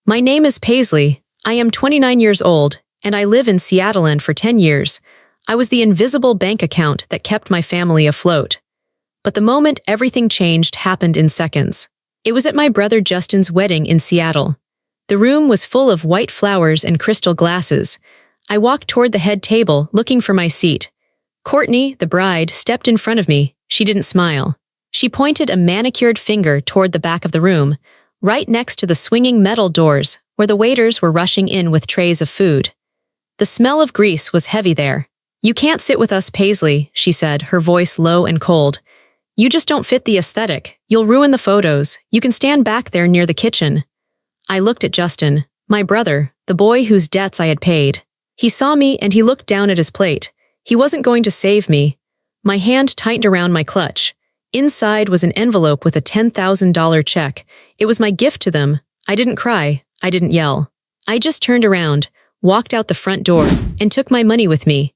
My name is Paisley. I am 29 years old, and I live in Seattle, and for 10 years, I was the invisible bank account that kept my family afloat. But the moment everything changed happened in seconds. It was at my brother Justin's wedding in Seattle. The room was full of white flowers and crystal glasses. I walked toward the head table, looking for my seat. Courtney, the bride, stepped in front of me. She didn't smile. She pointed a manicured finger toward the back of the room, right next to the swinging metal doors, where the waiters were rushing in with trays of food. The smell of grease was heavy there. "You can't sit with us, Paisley," she said, her voice low and cold. "You just don't fit the aesthetic. You'll ruin the photos. You can stand back there near the kitchen." I looked at Justin, my brother, the boy whose debts I had paid. He saw me and he looked down at his plate. He wasn't going to save me. My hand tightened around my clutch. Inside was an envelope with a $10,000 check. It was my gift to them. I didn't cry. I didn't yell. I just turned around, walked out the front door, and took my money with me.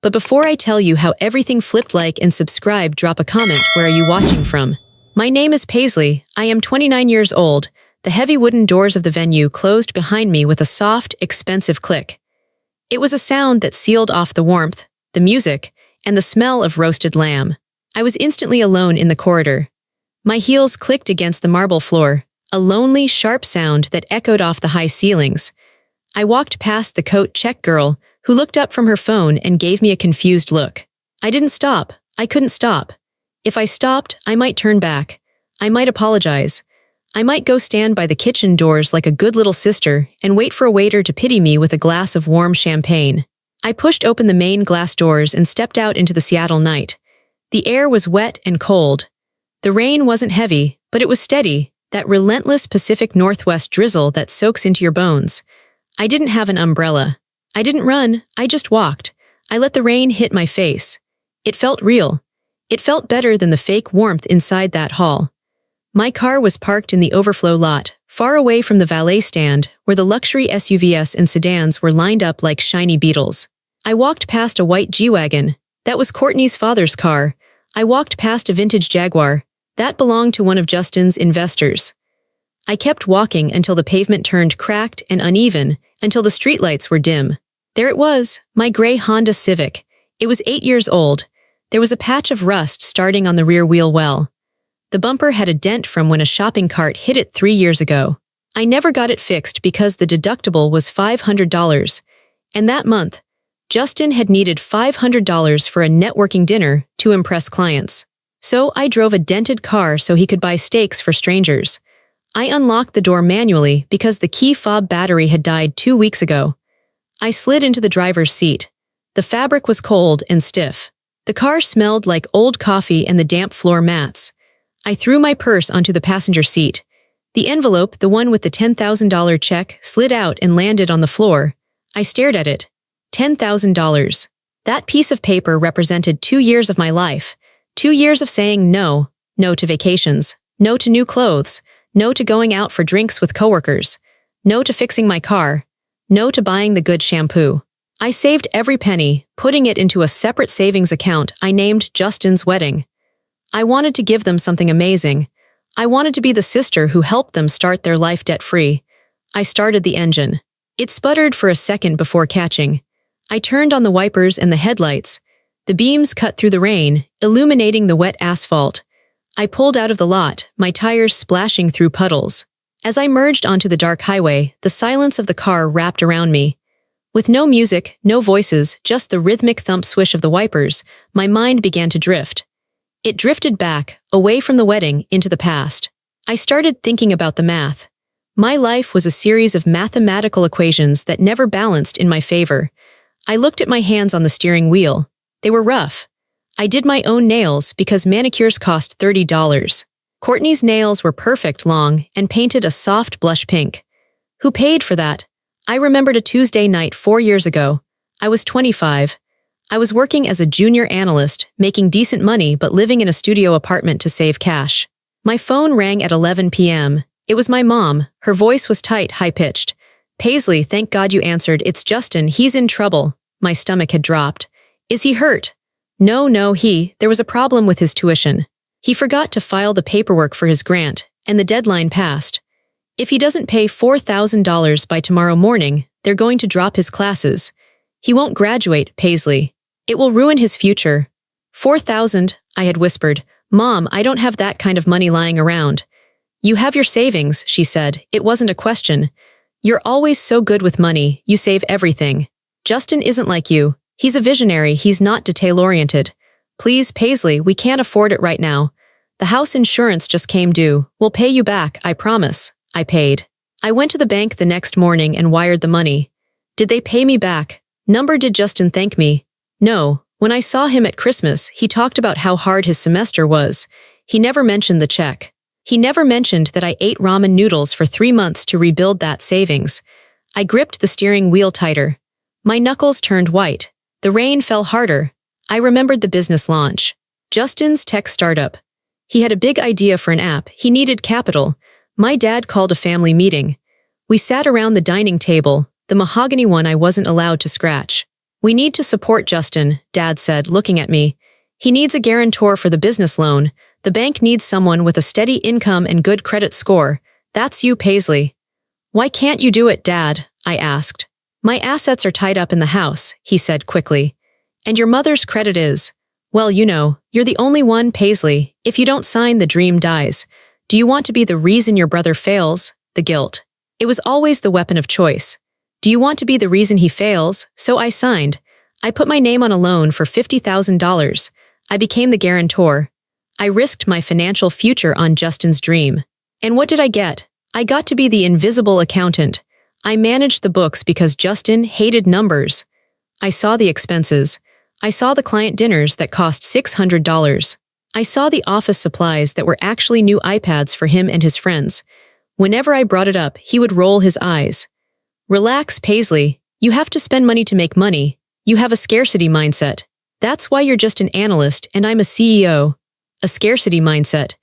But before I tell you how everything flipped, like and subscribe, drop a comment. Where are you watching from? My name is Paisley. I am 29 years old. The heavy wooden doors of the venue closed behind me with a soft, expensive click. It was a sound that sealed off the warmth, the music, and the smell of roasted lamb. I was instantly alone in the corridor. My heels clicked against the marble floor, a lonely, sharp sound that echoed off the high ceilings. I walked past the coat check girl, who looked up from her phone and gave me a confused look. I didn't stop. I couldn't stop. If I stopped, I might turn back. I might apologize. I might go stand by the kitchen doors like a good little sister and wait for a waiter to pity me with a glass of warm champagne. I pushed open the main glass doors and stepped out into the Seattle night. The air was wet and cold. The rain wasn't heavy, but it was steady, that relentless Pacific Northwest drizzle that soaks into your bones. I didn't have an umbrella. I didn't run, I just walked. I let the rain hit my face. It felt real. It felt better than the fake warmth inside that hall. My car was parked in the overflow lot, far away from the valet stand, where the luxury SUVs and sedans were lined up like shiny beetles. I walked past a white G-Wagon. That was Courtney's father's car. I walked past a vintage Jaguar. That belonged to one of Justin's investors. I kept walking until the pavement turned cracked and uneven, until the streetlights were dim. There it was, my gray Honda Civic. It was 8 years old. There was a patch of rust starting on the rear wheel well. The bumper had a dent from when a shopping cart hit it 3 years ago. I never got it fixed because the deductible was $500. And that month, Justin had needed $500 for a networking dinner to impress clients. So I drove a dented car so he could buy steaks for strangers. I unlocked the door manually because the key fob battery had died 2 weeks ago. I slid into the driver's seat. The fabric was cold and stiff. The car smelled like old coffee and the damp floor mats. I threw my purse onto the passenger seat. The envelope, the one with the $10,000 check, slid out and landed on the floor. I stared at it. $10,000. That piece of paper represented 2 years of my life. 2 years of saying no. No to vacations. No to new clothes. No to going out for drinks with coworkers. No to fixing my car. No to buying the good shampoo. I saved every penny, putting it into a separate savings account I named Justin's wedding. I wanted to give them something amazing. I wanted to be the sister who helped them start their life debt-free. I started the engine. It sputtered for a second before catching. I turned on the wipers and the headlights. The beams cut through the rain, illuminating the wet asphalt. I pulled out of the lot, my tires splashing through puddles. As I merged onto the dark highway, the silence of the car wrapped around me. With no music, no voices, just the rhythmic thump swish of the wipers, my mind began to drift. It drifted back, away from the wedding, into the past. I started thinking about the math. My life was a series of mathematical equations that never balanced in my favor. I looked at my hands on the steering wheel. They were rough. I did my own nails because manicures cost $30. Courtney's nails were perfect long and painted a soft blush pink. Who paid for that? I remembered a Tuesday night 4 years ago. I was 25. I was working as a junior analyst, making decent money but living in a studio apartment to save cash. My phone rang at 11 p.m. It was my mom. Her voice was tight, high-pitched. "Paisley, thank God you answered. It's Justin. He's in trouble." My stomach had dropped. "Is he hurt?" No, there was a problem with his tuition. He forgot to file the paperwork for his grant, and the deadline passed. If he doesn't pay $4,000 by tomorrow morning, they're going to drop his classes. He won't graduate, Paisley. It will ruin his future. 4,000, I had whispered. Mom, I don't have that kind of money lying around. You have your savings, she said. It wasn't a question. You're always so good with money, you save everything. Justin isn't like you. He's a visionary, he's not detail-oriented. Please, Paisley, we can't afford it right now. The house insurance just came due. We'll pay you back, I promise. I paid. I went to the bank the next morning and wired the money. Did they pay me back? Did Justin thank me? No. When I saw him at Christmas, he talked about how hard his semester was. He never mentioned the check. He never mentioned that I ate ramen noodles for 3 months to rebuild that savings. I gripped the steering wheel tighter. My knuckles turned white. The rain fell harder. I remembered the business launch. Justin's tech startup. He had a big idea for an app. He needed capital. My dad called a family meeting. We sat around the dining table, the mahogany one I wasn't allowed to scratch. We need to support Justin, Dad said, looking at me. He needs a guarantor for the business loan. The bank needs someone with a steady income and good credit score. That's you, Paisley. Why can't you do it, Dad? I asked. My assets are tied up in the house, he said quickly. And your mother's credit is. Well, you're the only one, Paisley. If you don't sign, the dream dies. Do you want to be the reason your brother fails? The guilt. It was always the weapon of choice. Do you want to be the reason he fails? So I signed. I put my name on a loan for $50,000. I became the guarantor. I risked my financial future on Justin's dream. And what did I get? I got to be the invisible accountant. I managed the books because Justin hated numbers. I saw the expenses. I saw the client dinners that cost $600. I saw the office supplies that were actually new iPads for him and his friends. Whenever I brought it up, he would roll his eyes. Relax, Paisley. You have to spend money to make money. You have a scarcity mindset. That's why you're just an analyst and I'm a CEO. A scarcity mindset.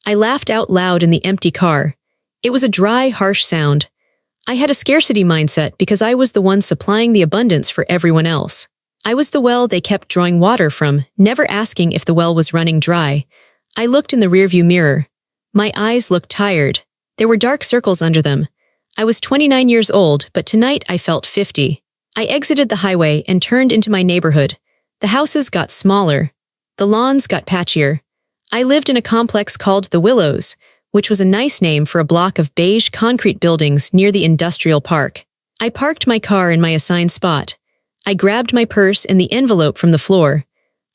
I laughed out loud in the empty car. It was a dry, harsh sound. I had a scarcity mindset because I was the one supplying the abundance for everyone else. I was the well they kept drawing water from, never asking if the well was running dry. I looked in the rearview mirror. My eyes looked tired. There were dark circles under them. I was 29 years old, but tonight I felt 50. I exited the highway and turned into my neighborhood. The houses got smaller. The lawns got patchier. I lived in a complex called The Willows, which was a nice name for a block of beige concrete buildings near the industrial park. I parked my car in my assigned spot. I grabbed my purse and the envelope from the floor.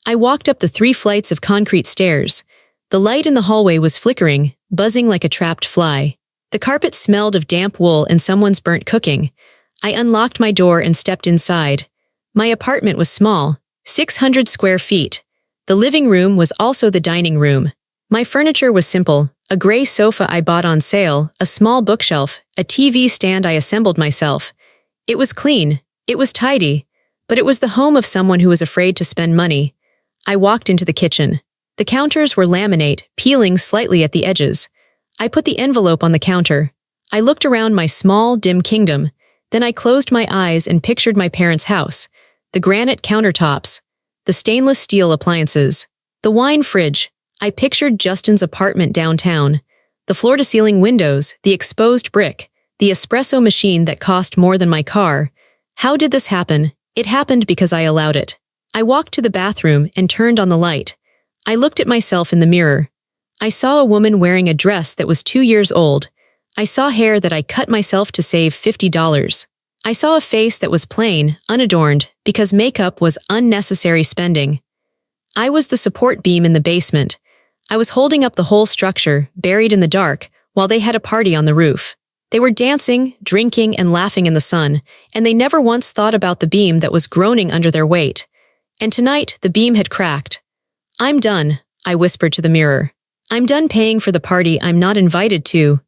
I walked up the 3 flights of concrete stairs. The light in the hallway was flickering, buzzing like a trapped fly. The carpet smelled of damp wool and someone's burnt cooking. I unlocked my door and stepped inside. My apartment was small, 600 square feet. The living room was also the dining room. My furniture was simple, a gray sofa I bought on sale, a small bookshelf, a TV stand I assembled myself. It was clean, it was tidy, but it was the home of someone who was afraid to spend money. I walked into the kitchen. The counters were laminate, peeling slightly at the edges. I put the envelope on the counter. I looked around my small, dim kingdom. Then I closed my eyes and pictured my parents' house. The granite countertops. The stainless steel appliances. The wine fridge. I pictured Justin's apartment downtown. The floor-to-ceiling windows, the exposed brick, the espresso machine that cost more than my car. How did this happen? It happened because I allowed it. I walked to the bathroom and turned on the light. I looked at myself in the mirror. I saw a woman wearing a dress that was 2 years old. I saw hair that I cut myself to save $50. I saw a face that was plain, unadorned, because makeup was unnecessary spending. I was the support beam in the basement. I was holding up the whole structure, buried in the dark, while they had a party on the roof. They were dancing, drinking, and laughing in the sun, and they never once thought about the beam that was groaning under their weight. And tonight, the beam had cracked. I'm done, I whispered to the mirror. I'm done paying for the party I'm not invited to.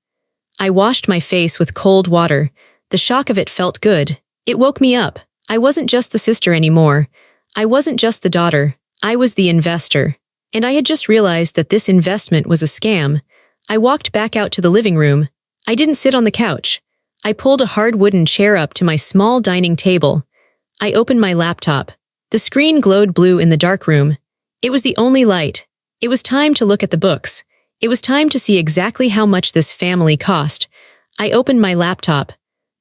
I washed my face with cold water. The shock of it felt good. It woke me up. I wasn't just the sister anymore. I wasn't just the daughter. I was the investor. And I had just realized that this investment was a scam. I walked back out to the living room. I didn't sit on the couch. I pulled a hard wooden chair up to my small dining table. I opened my laptop. The screen glowed blue in the dark room. It was the only light. It was time to look at the books. It was time to see exactly how much this family cost. I opened my laptop.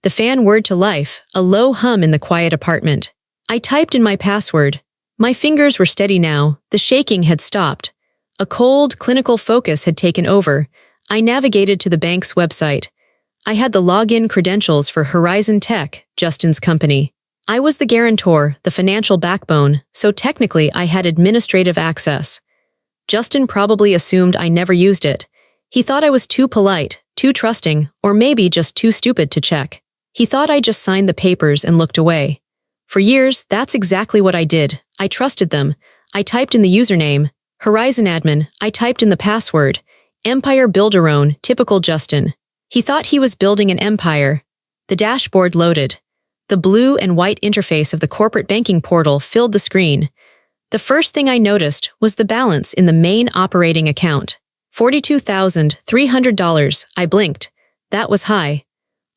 The fan whirred to life, a low hum in the quiet apartment. I typed in my password. My fingers were steady now, the shaking had stopped. A cold, clinical focus had taken over. I navigated to the bank's website. I had the login credentials for Horizon Tech, Justin's company. I was the guarantor, the financial backbone, so technically I had administrative access. Justin probably assumed I never used it. He thought I was too polite, too trusting, or maybe just too stupid to check. He thought I just signed the papers and looked away. For years, that's exactly what I did. I trusted them. I typed in the username, Horizon Admin. I typed in the password, Empire Builderone, typical Justin. He thought he was building an empire. The dashboard loaded. The blue and white interface of the corporate banking portal filled the screen. The first thing I noticed was the balance in the main operating account. $42,300. I blinked. That was high.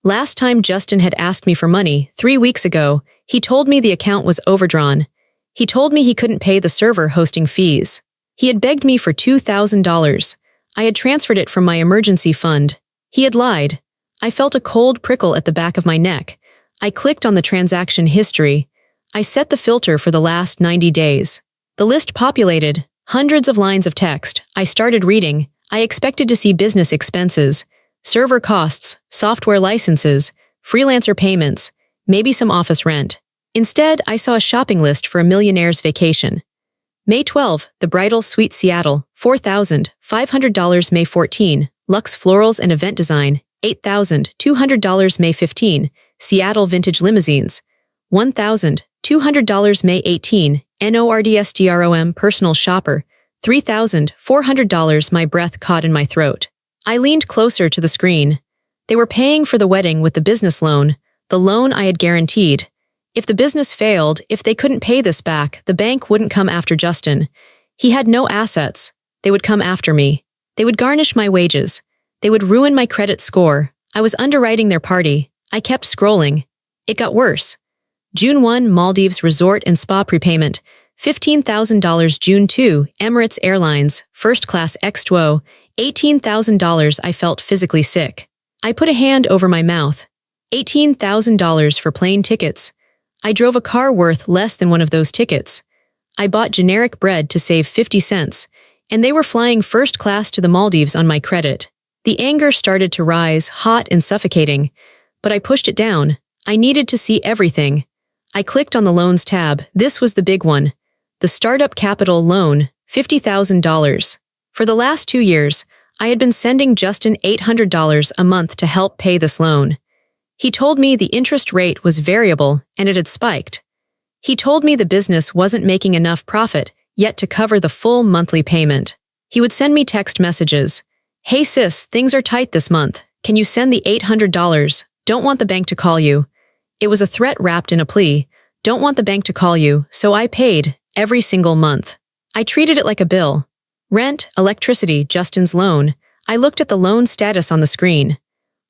Last time Justin had asked me for money, 3 weeks ago, he told me the account was overdrawn. He told me he couldn't pay the server hosting fees. He had begged me for $2,000. I had transferred it from my emergency fund. He had lied. I felt a cold prickle at the back of my neck. I clicked on the transaction history. I set the filter for the last 90 days. The list populated, hundreds of lines of text. I started reading. I expected to see business expenses, server costs, software licenses, freelancer payments, maybe some office rent. Instead, I saw a shopping list for a millionaire's vacation. May 12, the Bridal Suite Seattle, $4,500 May 14, Luxe Florals and Event Design, $8,200 May 15, Seattle Vintage Limousines, $1,200 May 18, NORDSDROM Personal Shopper, $3,400. My breath caught in my throat. I leaned closer to the screen. They were paying for the wedding with the business loan, the loan I had guaranteed. If the business failed, if they couldn't pay this back, the bank wouldn't come after Justin. He had no assets. They would come after me. They would garnish my wages. They would ruin my credit score. I was underwriting their party. I kept scrolling. It got worse. June 1, Maldives Resort and Spa prepayment, $15,000. June 2, Emirates Airlines, first class X2O, $18,000. I felt physically sick. I put a hand over my mouth. $18,000 for plane tickets. I drove a car worth less than one of those tickets. I bought generic bread to save 50 cents, and they were flying first class to the Maldives on my credit. The anger started to rise, hot and suffocating, but I pushed it down. I needed to see everything. I clicked on the loans tab. This was the big one. The Startup Capital Loan, $50,000. For the last 2 years, I had been sending Justin $800 a month to help pay this loan. He told me the interest rate was variable and it had spiked. He told me the business wasn't making enough profit yet to cover the full monthly payment. He would send me text messages. Hey sis, things are tight this month. Can you send the $800? Don't want the bank to call you. It was a threat wrapped in a plea. Don't want the bank to call you, so I paid every single month. I treated it like a bill. Rent, electricity, Justin's loan. I looked at the loan status on the screen.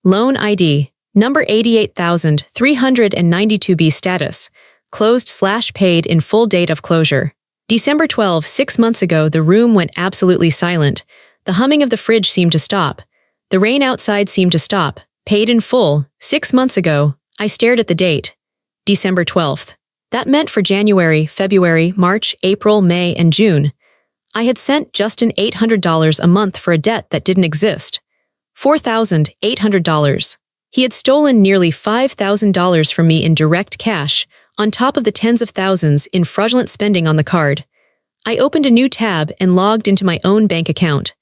Loan ID, number 88,392B status. Closed/paid in full date of closure. December 12, 6 months ago, the room went absolutely silent. The humming of the fridge seemed to stop. The rain outside seemed to stop. Paid in full, 6 months ago. I stared at the date. December 12th. That meant for January, February, March, April, May, and June. I had sent Justin $800 a month for a debt that didn't exist. $4,800. He had stolen nearly $5,000 from me in direct cash, on top of the tens of thousands in fraudulent spending on the card. I opened a new tab and logged into my own bank account.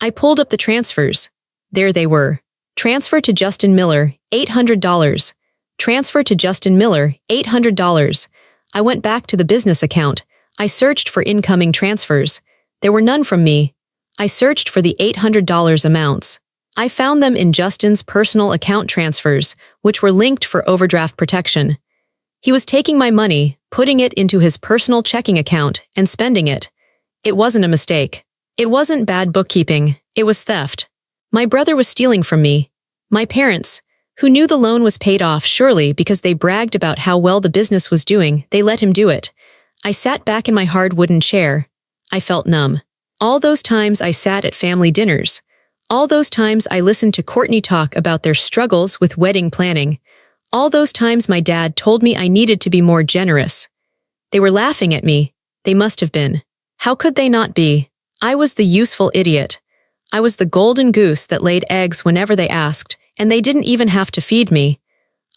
I pulled up the transfers. There they were. Transfer to Justin Miller, $800. Transfer to Justin Miller, $800. I went back to the business account. I searched for incoming transfers. There were none from me. I searched for the $800 amounts. I found them in Justin's personal account transfers, which were linked for overdraft protection. He was taking my money, putting it into his personal checking account, and spending it. It wasn't a mistake. It wasn't bad bookkeeping. It was theft. My brother was stealing from me. My parents, who knew the loan was paid off surely because they bragged about how well the business was doing, they let him do it. I sat back in my hard wooden chair. I felt numb. All those times I sat at family dinners. All those times I listened to Courtney talk about their struggles with wedding planning. All those times my dad told me I needed to be more generous. They were laughing at me. They must have been. How could they not be? I was the useful idiot. I was the golden goose that laid eggs whenever they asked, and they didn't even have to feed me.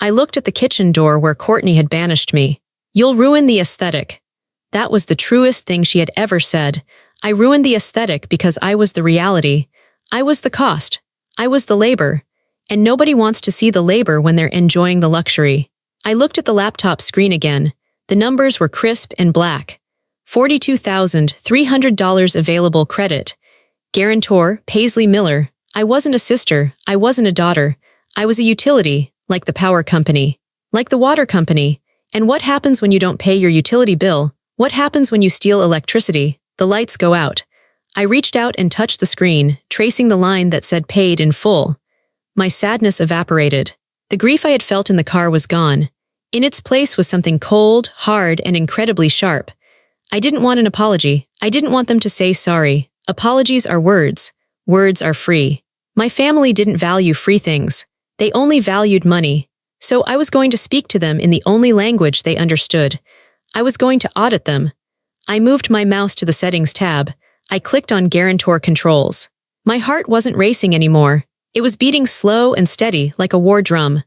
I looked at the kitchen door where Courtney had banished me. "You'll ruin the aesthetic." That was the truest thing she had ever said. I ruined the aesthetic because I was the reality. I was the cost. I was the labor. And nobody wants to see the labor when they're enjoying the luxury. I looked at the laptop screen again. The numbers were crisp and black. $42,300 available credit. Guarantor, Paisley Miller. I wasn't a sister. I wasn't a daughter. I was a utility, like the power company, like the water company. And what happens when you don't pay your utility bill? What happens when you steal electricity? The lights go out. I reached out and touched the screen, tracing the line that said paid in full. My sadness evaporated. The grief I had felt in the car was gone. In its place was something cold, hard, and incredibly sharp. I didn't want an apology. I didn't want them to say sorry. Apologies are words. Words are free. My family didn't value free things. They only valued money. So I was going to speak to them in the only language they understood. I was going to audit them. I moved my mouse to the Settings tab. I clicked on Guarantor Controls. My heart wasn't racing anymore. It was beating slow and steady like a war drum.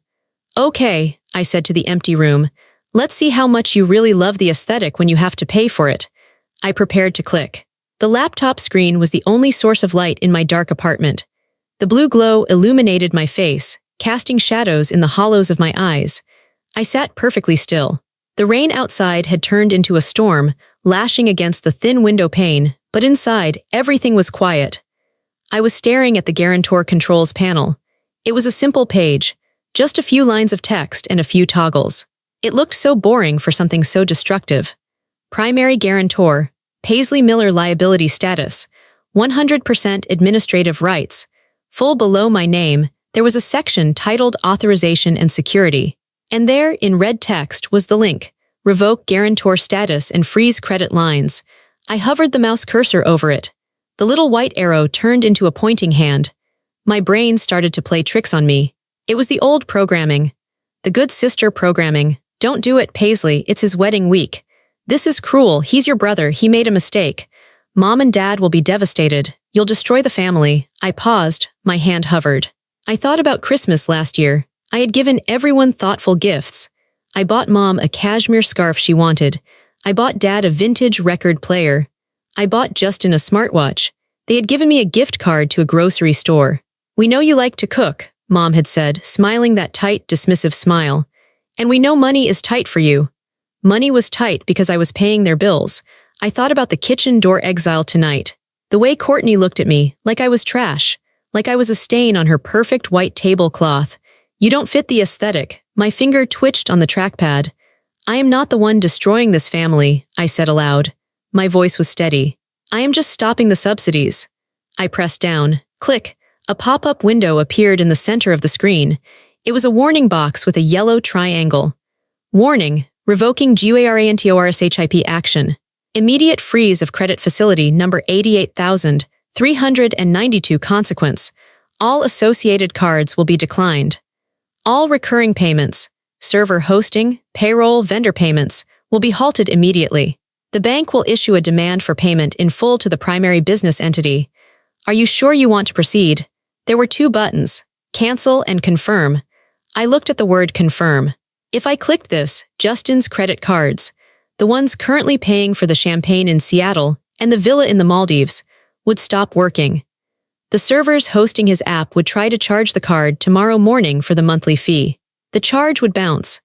"Okay," I said to the empty room. "Let's see how much you really love the aesthetic when you have to pay for it." I prepared to click. The laptop screen was the only source of light in my dark apartment. The blue glow illuminated my face, casting shadows in the hollows of my eyes. I sat perfectly still. The rain outside had turned into a storm, lashing against the thin window pane, but inside, everything was quiet. I was staring at the Guarantor Controls panel. It was a simple page, just a few lines of text and a few toggles. It looked so boring for something so destructive. Primary Guarantor, Paisley Miller Liability Status, 100% Administrative Rights. Full below my name, there was a section titled Authorization and Security. And there, in red text, was the link, Revoke Guarantor Status and Freeze Credit Lines. I hovered the mouse cursor over it. The little white arrow turned into a pointing hand. My brain started to play tricks on me. It was the old programming. The good sister programming. "Don't do it, Paisley, it's his wedding week. This is cruel, he's your brother, he made a mistake. Mom and Dad will be devastated. You'll destroy the family." I paused, my hand hovered. I thought about Christmas last year. I had given everyone thoughtful gifts. I bought Mom a cashmere scarf she wanted. I bought Dad a vintage record player. I bought Justin a smartwatch. They had given me a gift card to a grocery store. "We know you like to cook," Mom had said, smiling that tight, dismissive smile. "And we know money is tight for you." Money was tight because I was paying their bills. I thought about the kitchen door exile tonight. The way Courtney looked at me, like I was trash, like I was a stain on her perfect white tablecloth. "You don't fit the aesthetic." My finger twitched on the trackpad. "I am not the one destroying this family," I said aloud. My voice was steady. "I am just stopping the subsidies." I pressed down. Click. A pop-up window appeared in the center of the screen. It was a warning box with a yellow triangle. Warning: Revoking GUARANTORSHIP action. Immediate freeze of credit facility number 88,392 consequence. All associated cards will be declined. All recurring payments, server hosting, payroll, vendor payments, will be halted immediately. The bank will issue a demand for payment in full to the primary business entity. Are you sure you want to proceed? There were two buttons, cancel and confirm. I looked at the word confirm. If I clicked this, Justin's credit cards, the ones currently paying for the champagne in Seattle and the villa in the Maldives, would stop working. The servers hosting his app would try to charge the card tomorrow morning for the monthly fee. The charge would bounce.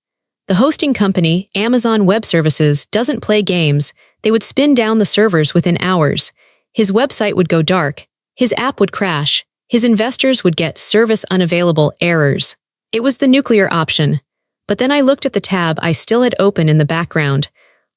The hosting company, Amazon Web Services, doesn't play games. They would spin down the servers within hours. His website would go dark. His app would crash. His investors would get service unavailable errors. It was the nuclear option. But then I looked at the tab I still had open in the background.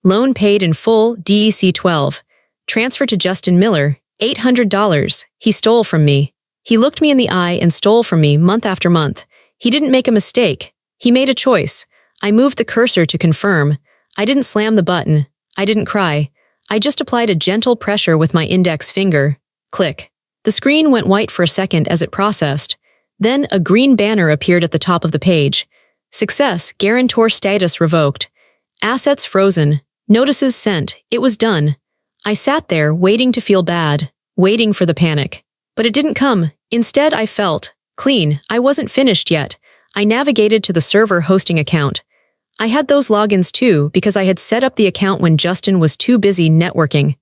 Loan paid in full, DEC 12. Transfer to Justin Miller, $800. He stole from me. He looked me in the eye and stole from me month after month. He didn't make a mistake. He made a choice. I moved the cursor to confirm. I didn't slam the button. I didn't cry. I just applied a gentle pressure with my index finger. Click. The screen went white for a second as it processed. Then a green banner appeared at the top of the page. Success, guarantor status revoked. Assets frozen. Notices sent. It was done. I sat there, waiting to feel bad, waiting for the panic. But it didn't come. Instead, I felt clean. I wasn't finished yet. I navigated to the server hosting account. I had those logins too because I had set up the account when Justin was too busy networking.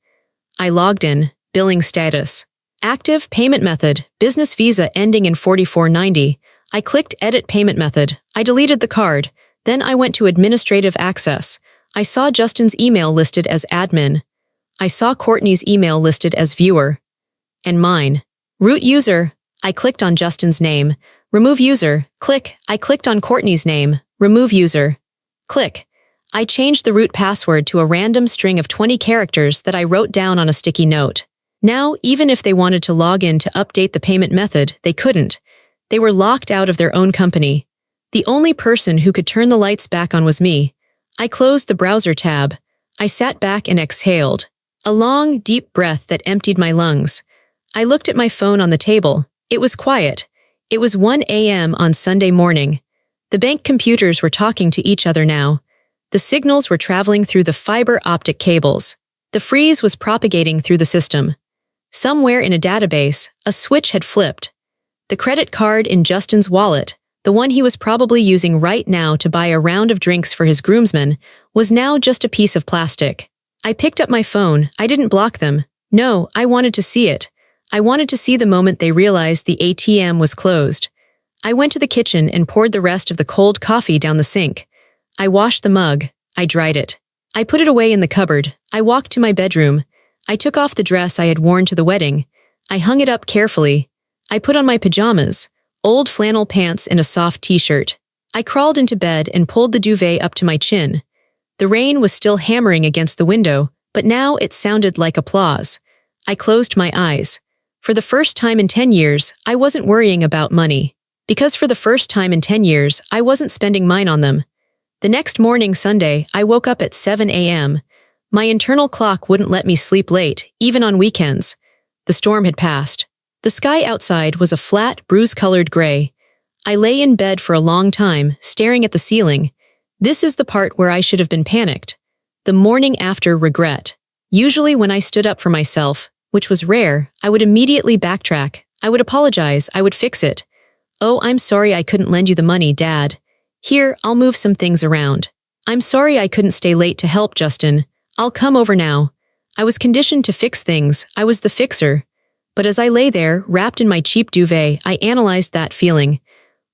I logged in. Billing status. Active payment method, business visa ending in 4490. I clicked edit payment method. I deleted the card. Then I went to administrative access. I saw Justin's email listed as admin. I saw Courtney's email listed as viewer. And mine. Root user. I clicked on Justin's name. Remove user. Click. I clicked on Courtney's name. Remove user. Click. I changed the root password to a random string of 20 characters that I wrote down on a sticky note. Now, even if they wanted to log in to update the payment method, they couldn't. They were locked out of their own company. The only person who could turn the lights back on was me. I closed the browser tab. I sat back and exhaled. A long, deep breath that emptied my lungs. I looked at my phone on the table. It was quiet. It was 1 a.m. on Sunday morning. The bank computers were talking to each other now. The signals were traveling through the fiber optic cables. The freeze was propagating through the system. Somewhere in a database, a switch had flipped. The credit card in Justin's wallet, the one he was probably using right now to buy a round of drinks for his groomsmen, was now just a piece of plastic. I picked up my phone. I didn't block them. No, I wanted to see it. I wanted to see the moment they realized the ATM was closed. I went to the kitchen and poured the rest of the cold coffee down the sink. I washed the mug. I dried it. I put it away in the cupboard. I walked to my bedroom. I took off the dress I had worn to the wedding. I hung it up carefully. I put on my pajamas, old flannel pants and a soft t-shirt. I crawled into bed and pulled the duvet up to my chin. The rain was still hammering against the window, but now it sounded like applause. I closed my eyes. For the first time in 10 years, I wasn't worrying about money. Because for the first time in 10 years, I wasn't spending mine on them. The next morning, Sunday, I woke up at 7 a.m. My internal clock wouldn't let me sleep late, even on weekends. The storm had passed. The sky outside was a flat, bruise-colored gray. I lay in bed for a long time, staring at the ceiling. This is the part where I should have been panicked. The morning after regret. Usually when I stood up for myself, which was rare, I would immediately backtrack. I would apologize. I would fix it. Oh, I'm sorry I couldn't lend you the money, Dad. Here, I'll move some things around. I'm sorry I couldn't stay late to help, Justin. I'll come over now. I was conditioned to fix things. I was the fixer. But as I lay there, wrapped in my cheap duvet, I analyzed that feeling.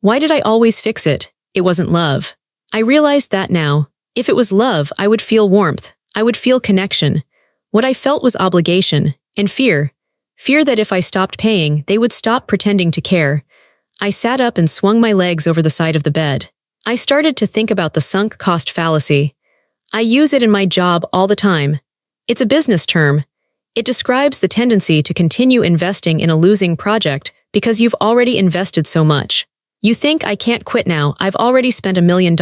Why did I always fix it? It wasn't love. I realized that now. If it was love, I would feel warmth. I would feel connection. What I felt was obligation and fear. Fear that if I stopped paying, they would stop pretending to care. I sat up and swung my legs over the side of the bed. I started to think about the sunk cost fallacy. I use it in my job all the time. It's a business term. It describes the tendency to continue investing in a losing project because you've already invested so much. You think, I can't quit now, I've already spent $1 million.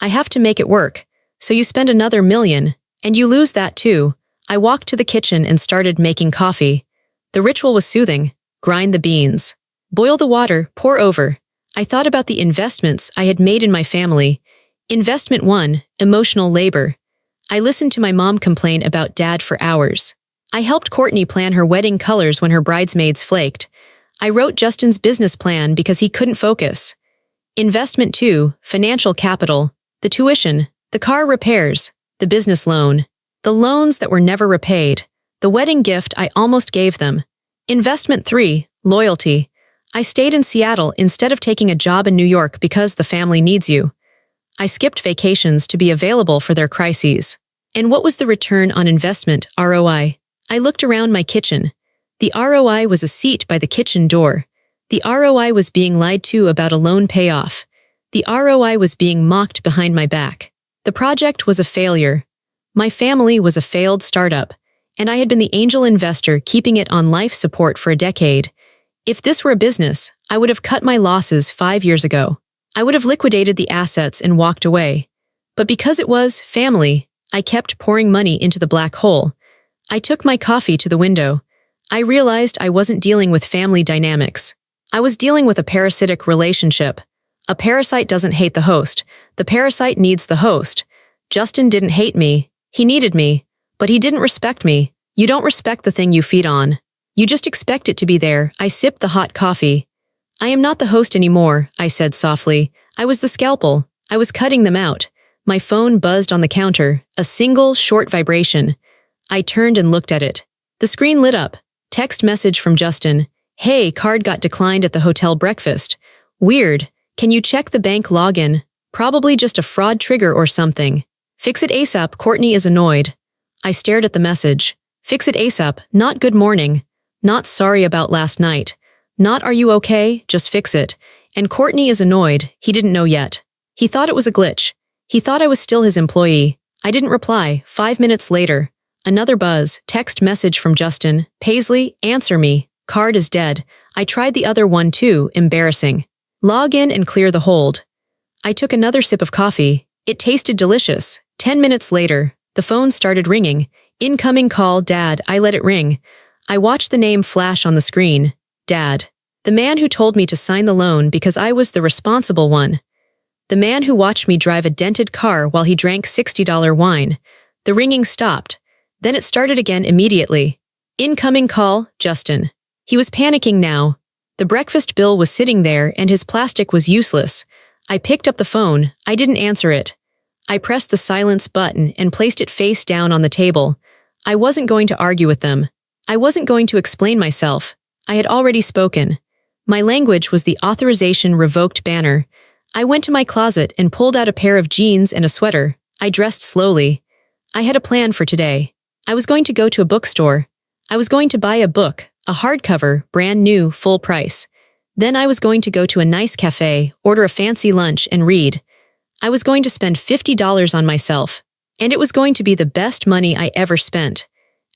I have to make it work. So you spend another $1 million, and you lose that too. I walked to the kitchen and started making coffee. The ritual was soothing. Grind the beans. Boil the water, pour over. I thought about the investments I had made in my family. Investment 1, emotional labor. I listened to my mom complain about Dad for hours. I helped Courtney plan her wedding colors when her bridesmaids flaked. I wrote Justin's business plan because he couldn't focus. Investment 2, financial capital. The tuition, the car repairs, the business loan. The loans that were never repaid. The wedding gift I almost gave them. Investment 3, loyalty. I stayed in Seattle instead of taking a job in New York because the family needs you. I skipped vacations to be available for their crises. And what was the return on investment, ROI? I looked around my kitchen. The ROI was a seat by the kitchen door. The ROI was being lied to about a loan payoff. The ROI was being mocked behind my back. The project was a failure. My family was a failed startup, and I had been the angel investor keeping it on life support for a decade. If this were a business, I would have cut my losses 5 years ago. I would have liquidated the assets and walked away. But because it was family, I kept pouring money into the black hole. I took my coffee to the window. I realized I wasn't dealing with family dynamics. I was dealing with a parasitic relationship. A parasite doesn't hate the host. The parasite needs the host. Justin didn't hate me. He needed me. But he didn't respect me. You don't respect the thing you feed on. You just expect it to be there. I sipped the hot coffee. I am not the host anymore, I said softly. I was the scalpel. I was cutting them out. My phone buzzed on the counter, a single, short vibration. I turned and looked at it. The screen lit up. Text message from Justin. Hey, card got declined at the hotel breakfast. Weird. Can you check the bank login? Probably just a fraud trigger or something. Fix it ASAP, Courtney is annoyed. I stared at the message. Fix it ASAP, not good morning. Not sorry about last night. Not are you okay, just fix it. And Courtney is annoyed, he didn't know yet. He thought it was a glitch. He thought I was still his employee. I didn't reply. 5 minutes later. Another buzz, text message from Justin. Paisley, answer me. Card is dead. I tried the other one too, embarrassing. Log in and clear the hold. I took another sip of coffee. It tasted delicious. 10 minutes later, the phone started ringing. Incoming call, Dad, I let it ring. I watched the name flash on the screen. Dad. The man who told me to sign the loan because I was the responsible one. The man who watched me drive a dented car while he drank $60 wine. The ringing stopped. Then it started again immediately. Incoming call, Justin. He was panicking now. The breakfast bill was sitting there and his plastic was useless. I picked up the phone. I didn't answer it. I pressed the silence button and placed it face down on the table. I wasn't going to argue with them. I wasn't going to explain myself. I had already spoken. My language was the authorization revoked banner. I went to my closet and pulled out a pair of jeans and a sweater. I dressed slowly. I had a plan for today. I was going to go to a bookstore. I was going to buy a book, a hardcover, brand new, full price. Then I was going to go to a nice cafe, order a fancy lunch, and read. I was going to spend $50 on myself. And it was going to be the best money I ever spent.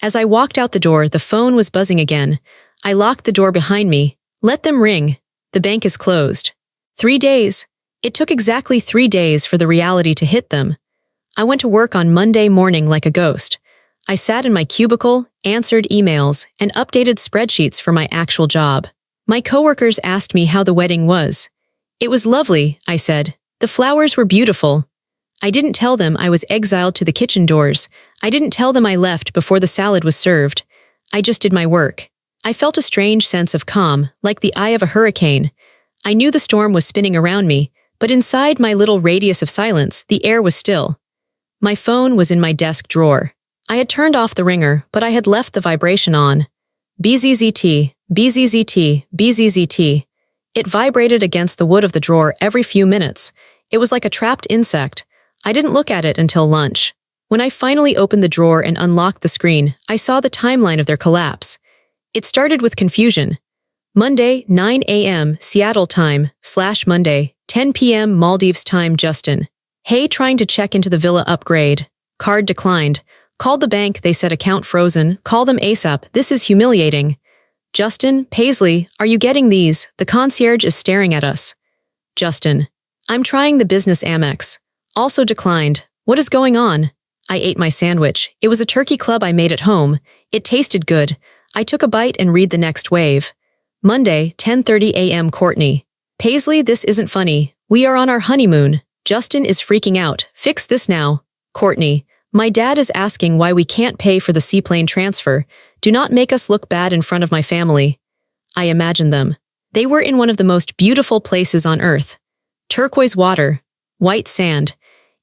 As I walked out the door, the phone was buzzing again. I locked the door behind me. Let them ring. The bank is closed. 3 days. It took exactly 3 days for the reality to hit them. I went to work on Monday morning like a ghost. I sat in my cubicle, answered emails, and updated spreadsheets for my actual job. My coworkers asked me how the wedding was. It was lovely, I said. The flowers were beautiful. I didn't tell them I was exiled to the kitchen doors. I didn't tell them I left before the salad was served. I just did my work. I felt a strange sense of calm, like the eye of a hurricane. I knew the storm was spinning around me, but inside my little radius of silence, the air was still. My phone was in my desk drawer. I had turned off the ringer, but I had left the vibration on. BZZT, BZZT, BZZT. It vibrated against the wood of the drawer every few minutes. It was like a trapped insect. I didn't look at it until lunch. When I finally opened the drawer and unlocked the screen, I saw the timeline of their collapse. It started with confusion. Monday, 9 a.m. Seattle time, /Monday, 10 p.m. Maldives time, Justin. Hey, trying to check into the villa upgrade. Card declined. Called the bank, they said account frozen. Call them ASAP, this is humiliating. Justin, Paisley, are you getting these? The concierge is staring at us. Justin. I'm trying the business Amex. Also declined. What is going on? I ate my sandwich. It was a turkey club I made at home. It tasted good. I took a bite and read the next wave. Monday, 10:30 a.m. Courtney. Paisley, this isn't funny. We are on our honeymoon. Justin is freaking out. Fix this now. Courtney. My dad is asking why we can't pay for the seaplane transfer. Do not make us look bad in front of my family. I imagined them. They were in one of the most beautiful places on earth. Turquoise water, white sand,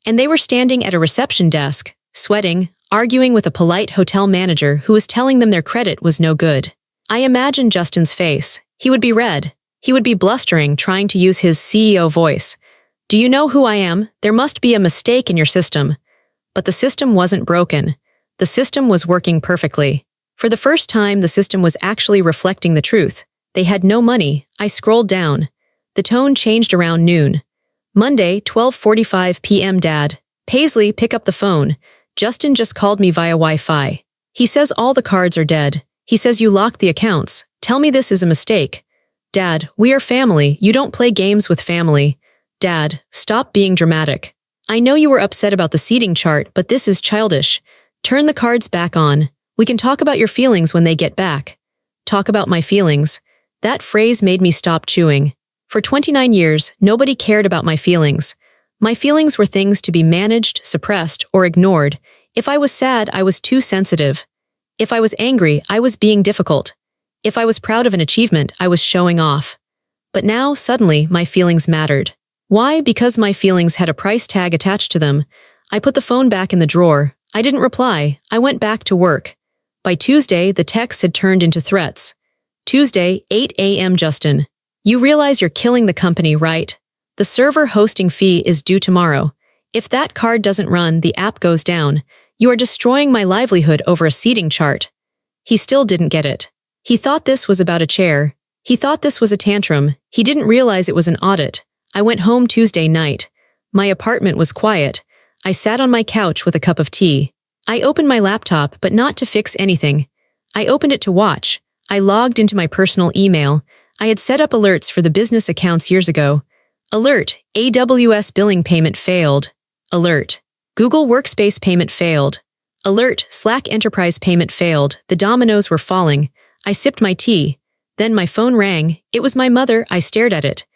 and they were standing at a reception desk, sweating, arguing with a polite hotel manager who was telling them their credit was no good. I imagined Justin's face. He would be red. He would be blustering, trying to use his CEO voice. Do you know who I am? There must be a mistake in your system. But the system wasn't broken. The system was working perfectly. For the first time, the system was actually reflecting the truth. They had no money. I scrolled down. The tone changed around noon. Monday, 12:45 p.m. Dad. Paisley, pick up the phone. Justin just called me via Wi-Fi. He says all the cards are dead. He says you locked the accounts. Tell me this is a mistake. Dad, we are family. You don't play games with family. Dad, stop being dramatic. I know you were upset about the seating chart, but this is childish. Turn the cards back on. We can talk about your feelings when they get back. talk about my feelings. That phrase made me stop chewing. For 29 years, nobody cared about my feelings. My feelings were things to be managed, suppressed, or ignored. If I was sad, I was too sensitive. If I was angry, I was being difficult. If I was proud of an achievement, I was showing off. But now, suddenly, my feelings mattered. Why? Because my feelings had a price tag attached to them. I put the phone back in the drawer. I didn't reply. I went back to work. By Tuesday, the texts had turned into threats. Tuesday, 8 a.m. Justin. You realize you're killing the company, right? The server hosting fee is due tomorrow. If that card doesn't run, the app goes down. You are destroying my livelihood over a seating chart. He still didn't get it. He thought this was about a chair. He thought this was a tantrum. He didn't realize it was an audit. I went home Tuesday night. My apartment was quiet. I sat on my couch with a cup of tea. I opened my laptop, but not to fix anything. I opened it to watch. I logged into my personal email. I had set up alerts for the business accounts years ago. Alert: AWS billing payment failed. Alert: Google Workspace payment failed. Alert: Slack enterprise payment failed. The dominoes were falling. I sipped my tea. Then my phone rang. It was my mother. I stared at it.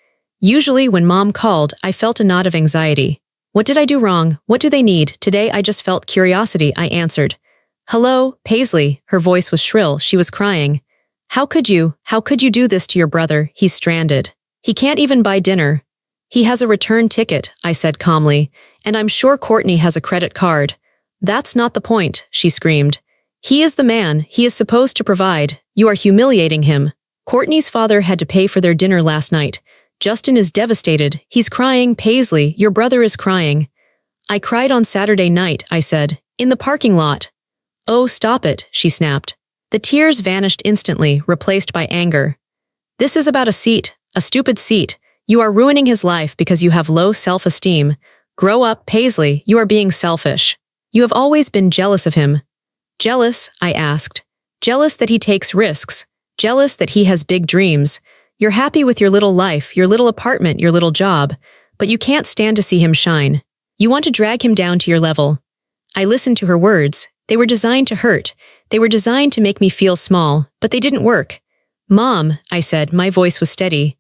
Usually when Mom called, I felt a knot of anxiety. What did I do wrong? What do they need? Today I just felt curiosity. I answered. Hello, Paisley. Her voice was shrill. She was crying. How could you do this to your brother? He's stranded. He can't even buy dinner. He has a return ticket, I said calmly, and I'm sure Courtney has a credit card. That's not the point, she screamed. He is the man. He is supposed to provide. You are humiliating him. Courtney's father had to pay for their dinner last night. Justin is devastated. He's crying. Paisley, your brother is crying. I cried on Saturday night, I said, in the parking lot. Oh, stop it, she snapped. The tears vanished instantly, replaced by anger. This is about a seat, a stupid seat. You are ruining his life because you have low self-esteem. Grow up, Paisley. You are being selfish. You have always been jealous of him. Jealous? I asked. Jealous that he takes risks. Jealous that he has big dreams. You're happy with your little life, your little apartment, your little job, but you can't stand to see him shine. You want to drag him down to your level. I listened to her words. They were designed to hurt. They were designed to make me feel small, but they didn't work. Mom, I said, my voice was steady.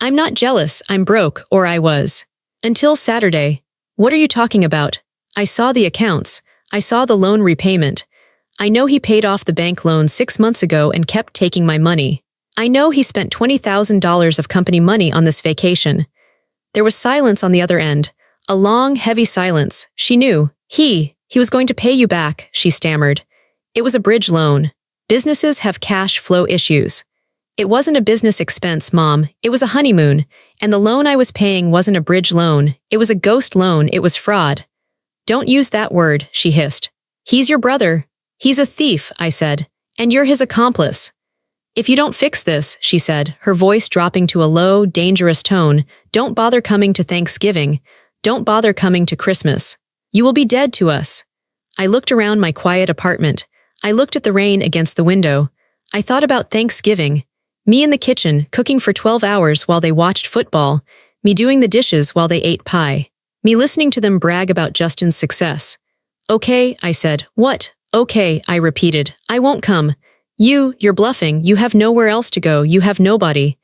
I'm not jealous, I'm broke, or I was. Until Saturday. What are you talking about? I saw the accounts. I saw the loan repayment. I know he paid off the bank loan 6 months ago and kept taking my money. I know he spent $20,000 of company money on this vacation. There was silence on the other end. A long, heavy silence. She knew. He was going to pay you back, she stammered. It was a bridge loan. Businesses have cash flow issues. It wasn't a business expense, Mom. It was a honeymoon. And the loan I was paying wasn't a bridge loan. It was a ghost loan. It was fraud. Don't use that word, she hissed. He's your brother. He's a thief, I said. And you're his accomplice. If you don't fix this, she said, her voice dropping to a low, dangerous tone, don't bother coming to Thanksgiving. Don't bother coming to Christmas. You will be dead to us. I looked around my quiet apartment. I looked at the rain against the window. I thought about Thanksgiving. Me in the kitchen, cooking for 12 hours while they watched football. Me doing the dishes while they ate pie. Me listening to them brag about Justin's success. Okay, I said. What? Okay, I repeated. I won't come. You're bluffing. You have nowhere else to go. You have nobody.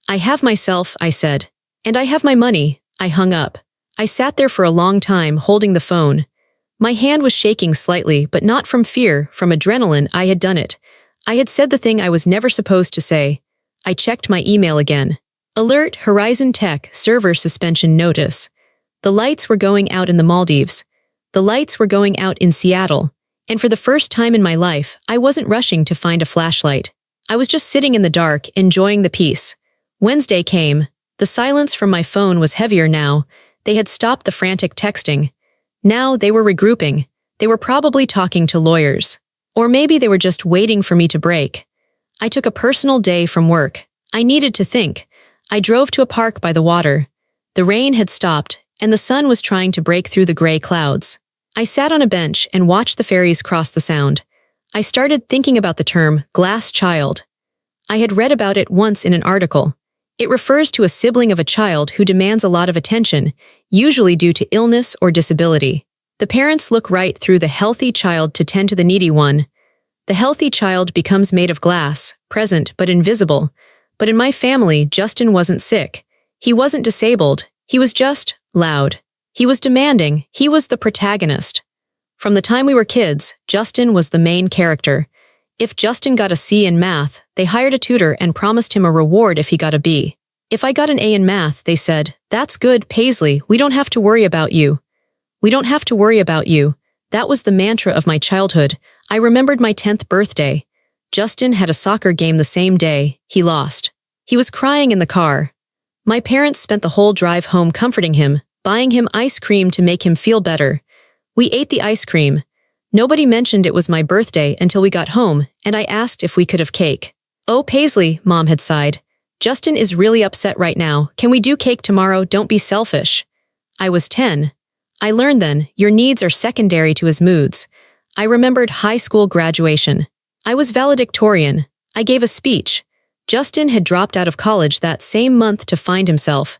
I have myself, I said. And I have my money. I hung up. I sat there for a long time, holding the phone. My hand was shaking slightly, but not from fear, from adrenaline. I had done it. I had said the thing I was never supposed to say. I checked my email again. Alert, Horizon Tech, server suspension notice. The lights were going out in the Maldives. The lights were going out in Seattle. And for the first time in my life, I wasn't rushing to find a flashlight. I was just sitting in the dark, enjoying the peace. Wednesday came. The silence from my phone was heavier now. They had stopped the frantic texting. Now they were regrouping. They were probably talking to lawyers. Or maybe they were just waiting for me to break. I took a personal day from work. I needed to think. I drove to a park by the water. The rain had stopped, and the sun was trying to break through the gray clouds. I sat on a bench and watched the ferries cross the sound. I started thinking about the term glass child. I had read about it once in an article. It refers to a sibling of a child who demands a lot of attention, usually due to illness or disability. The parents look right through the healthy child to tend to the needy one. The healthy child becomes made of glass, present but invisible. But in my family, Justin wasn't sick. He wasn't disabled. He was just loud. He was demanding. He was the protagonist. From the time we were kids, Justin was the main character. If Justin got a C in math, they hired a tutor and promised him a reward if he got a B. If I got an A in math, they said, "That's good, Paisley, we don't have to worry about you. We don't have to worry about you." That was the mantra of my childhood. I remembered my 10th birthday. Justin had a soccer game the same day. He lost. He was crying in the car. My parents spent the whole drive home comforting him, buying him ice cream to make him feel better. We ate the ice cream. Nobody mentioned it was my birthday until we got home, and I asked if we could have cake. "Oh, Paisley," Mom had sighed. "Justin is really upset right now. Can we do cake tomorrow? Don't be selfish." I was 10. I learned then, your needs are secondary to his moods. I remembered high school graduation. I was valedictorian. I gave a speech. Justin had dropped out of college that same month to find himself.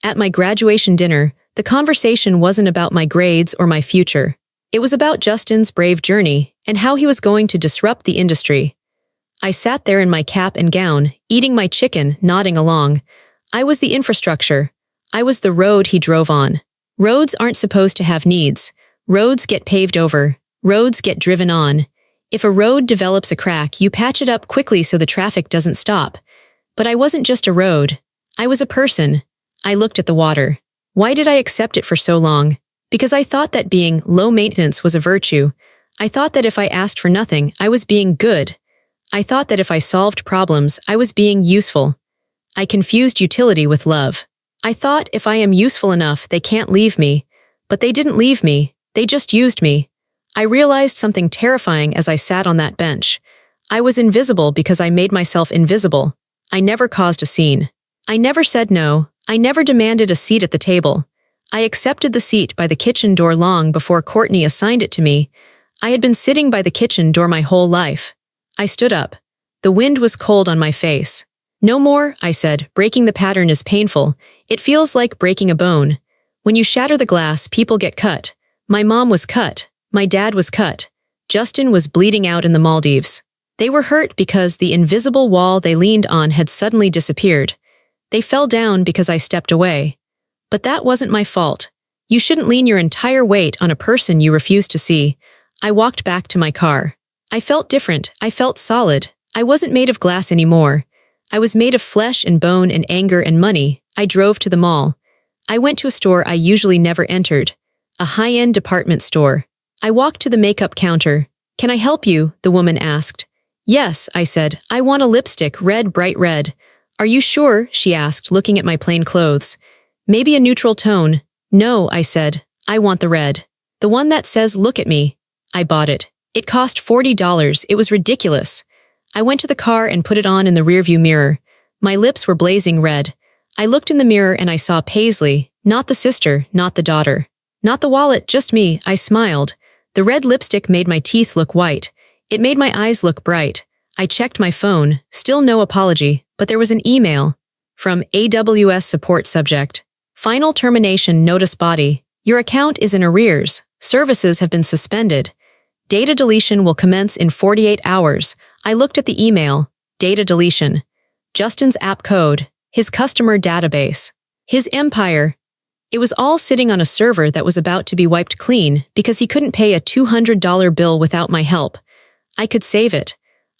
At my graduation dinner, the conversation wasn't about my grades or my future. It was about Justin's brave journey and how he was going to disrupt the industry. I sat there in my cap and gown, eating my chicken, nodding along. I was the infrastructure. I was the road he drove on. Roads aren't supposed to have needs. Roads get paved over. Roads get driven on. If a road develops a crack, you patch it up quickly so the traffic doesn't stop. But I wasn't just a road. I was a person. I looked at the water. Why did I accept it for so long? Because I thought that being low maintenance was a virtue. I thought that if I asked for nothing, I was being good. I thought that if I solved problems, I was being useful. I confused utility with love. I thought if I am useful enough, they can't leave me. But they didn't leave me. They just used me. I realized something terrifying as I sat on that bench. I was invisible because I made myself invisible. I never caused a scene. I never said no. I never demanded a seat at the table. I accepted the seat by the kitchen door long before Courtney assigned it to me. I had been sitting by the kitchen door my whole life. I stood up. The wind was cold on my face. "No more," I said. "Breaking the pattern is painful. It feels like breaking a bone. When you shatter the glass, people get cut. My mom was cut. My dad was cut. Justin was bleeding out in the Maldives. They were hurt because the invisible wall they leaned on had suddenly disappeared. They fell down because I stepped away. But that wasn't my fault. You shouldn't lean your entire weight on a person you refuse to see." I walked back to my car. I felt different. I felt solid. I wasn't made of glass anymore. I was made of flesh and bone and anger and money. I drove to the mall. I went to a store I usually never entered. A high-end department store. I walked to the makeup counter. "Can I help you?" the woman asked. "Yes," I said. "I want a lipstick, red, bright red." "Are you sure?" she asked, looking at my plain clothes. "Maybe a neutral tone." "No," I said. "I want the red. The one that says, 'Look at me.'" I bought it. It cost $40. It was ridiculous. I went to the car and put it on in the rearview mirror. My lips were blazing red. I looked in the mirror and I saw Paisley, not the sister, not the daughter. Not the wallet, just me. I smiled. The red lipstick made my teeth look white. It made my eyes look bright. I checked my phone. Still no apology, but there was an email. From AWS support subject. "Final termination notice body. Your account is in arrears. Services have been suspended. Data deletion will commence in 48 hours. I looked at the email. Data deletion. Justin's app code. His customer database. His empire. It was all sitting on a server that was about to be wiped clean because he couldn't pay a $200 bill without my help. I could save it.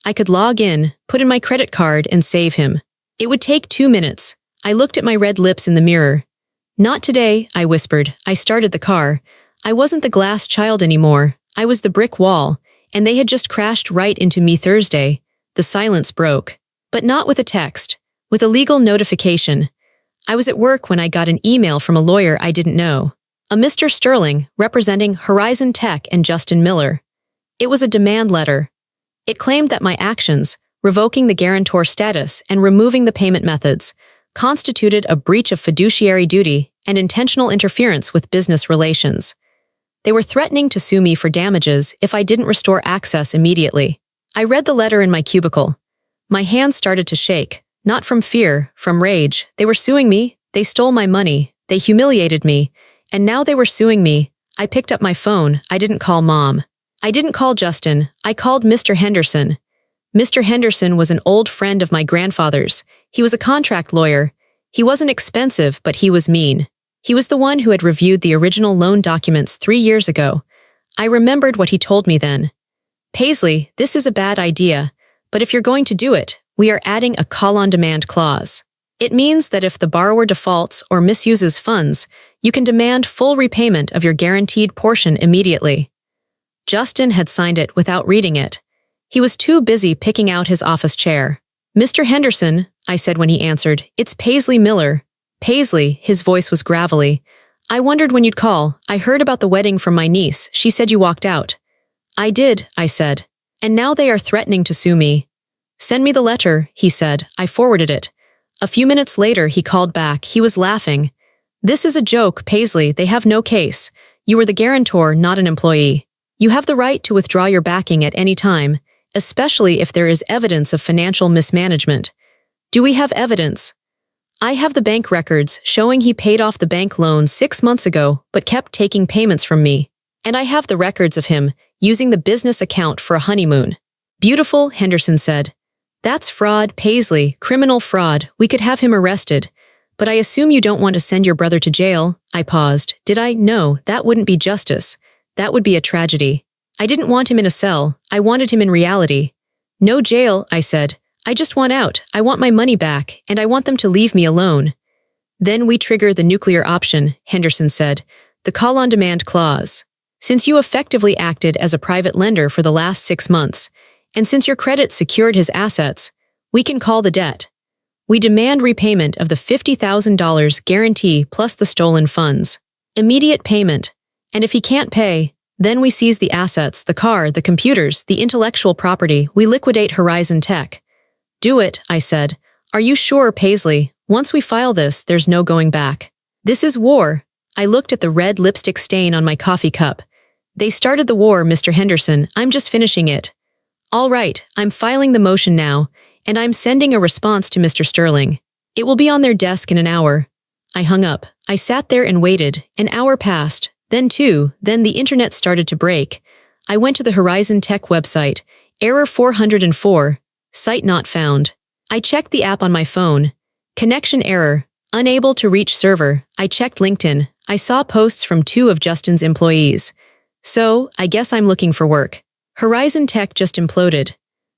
I could log in, put in my credit card, and save him. It would take 2 minutes. I looked at my red lips in the mirror. "Not today," I whispered. I started the car. I wasn't the glass child anymore. I was the brick wall, and they had just crashed right into me Thursday. The silence broke. But not with a text. With a legal notification. I was at work when I got an email from a lawyer I didn't know. A Mr. Sterling, representing Horizon Tech and Justin Miller. It was a demand letter. It claimed that my actions, revoking the guarantor status and removing the payment methods, constituted a breach of fiduciary duty and intentional interference with business relations. They were threatening to sue me for damages if I didn't restore access immediately. I read the letter in my cubicle. My hands started to shake, not from fear, from rage. They were suing me, they stole my money, they humiliated me, and now they were suing me. I picked up my phone. I didn't call Mom. I didn't call Justin, I called Mr. Henderson. Mr. Henderson was an old friend of my grandfather's. He was a contract lawyer. He wasn't expensive, but he was mean. He was the one who had reviewed the original loan documents 3 years ago. I remembered what he told me then. Paisley, this is a bad idea, but if you're going to do it, we are adding a call-on-demand clause. It means that if the borrower defaults or misuses funds, you can demand full repayment of your guaranteed portion immediately. Justin had signed it without reading it. He was too busy picking out his office chair. Mr. Henderson, I said when he answered, it's Paisley Miller. Paisley, his voice was gravelly. I wondered when you'd call. I heard about the wedding from my niece. She said you walked out. I did, I said. And now they are threatening to sue me. Send me the letter, he said. I forwarded it. A few minutes later, he called back. He was laughing. This is a joke, Paisley. They have no case. You were the guarantor, not an employee. You have the right to withdraw your backing at any time, especially if there is evidence of financial mismanagement. Do we have evidence? I have the bank records showing he paid off the bank loan 6 months ago but kept taking payments from me. And I have the records of him using the business account for a honeymoon. Beautiful, Henderson said. That's fraud, Paisley, criminal fraud. We could have him arrested. But I assume you don't want to send your brother to jail. I paused. Did I? No, that wouldn't be justice. That would be a tragedy. I didn't want him in a cell. I wanted him in reality. No jail, I said. I just want out. I want my money back, and I want them to leave me alone. Then we trigger the nuclear option, Henderson said. The call-on-demand clause. Since you effectively acted as a private lender for the last 6 months, and since your credit secured his assets, we can call the debt. We demand repayment of the $50,000 guarantee plus the stolen funds. Immediate payment. And if he can't pay, then we seize the assets, the car, the computers, the intellectual property. We liquidate Horizon Tech. Do it, I said. Are you sure, Paisley? Once we file this, there's no going back. This is war. I looked at the red lipstick stain on my coffee cup. They started the war, Mr. Henderson. I'm just finishing it. All right, I'm filing the motion now, and I'm sending a response to Mr. Sterling. It will be on their desk in an hour. I hung up. I sat there and waited. An hour passed. Then 2. Then the internet started to break. I went to the Horizon Tech website. Error 404. Site not found. I checked the app on my phone. Connection error. Unable to reach server. I checked LinkedIn. I saw posts from 2 of Justin's employees. So, I guess I'm looking for work. Horizon Tech just imploded.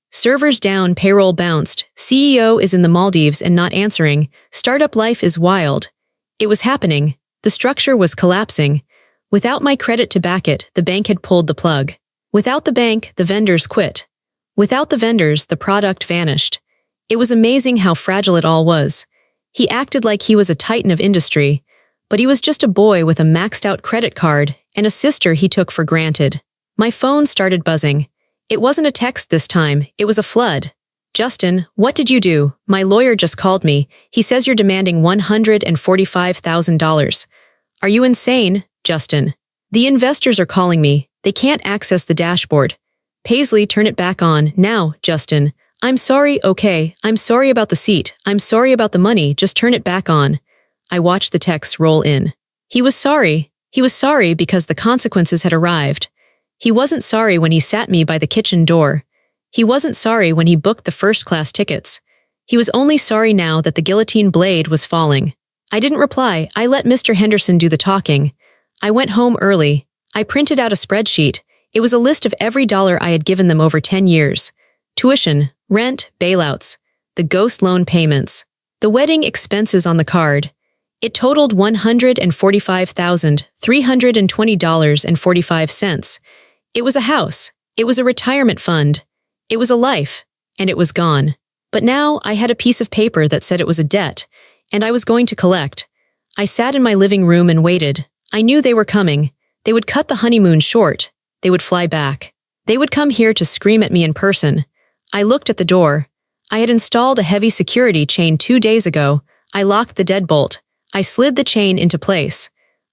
Servers down, payroll bounced. CEO is in the Maldives and not answering. Startup life is wild. It was happening. The structure was collapsing. Without my credit to back it, the bank had pulled the plug. Without the bank, the vendors quit. Without the vendors, the product vanished. It was amazing how fragile it all was. He acted like he was a titan of industry, but he was just a boy with a maxed-out credit card and a sister he took for granted. My phone started buzzing. It wasn't a text this time, it was a flood. Justin, what did you do? My lawyer just called me. He says you're demanding $145,000. Are you insane, Justin? The investors are calling me. They can't access the dashboard. Paisley, turn it back on, now, Justin. I'm sorry, okay, I'm sorry about the seat. I'm sorry about the money, just turn it back on. I watched the texts roll in. He was sorry. He was sorry because the consequences had arrived. He wasn't sorry when he sat me by the kitchen door. He wasn't sorry when he booked the first-class tickets. He was only sorry now that the guillotine blade was falling. I didn't reply. I let Mr. Henderson do the talking. I went home early. I printed out a spreadsheet. It was a list of every dollar I had given them over 10 years. Tuition, rent, bailouts, the ghost loan payments, the wedding expenses on the card. It totaled $145,320.45. It was a house. It was a retirement fund. It was a life. And it was gone. But now I had a piece of paper that said it was a debt, and I was going to collect. I sat in my living room and waited. I knew they were coming. They would cut the honeymoon short. They would fly back. They would come here to scream at me in person. I looked at the door. I had installed a heavy security chain 2 days ago. I locked the deadbolt. I slid the chain into place.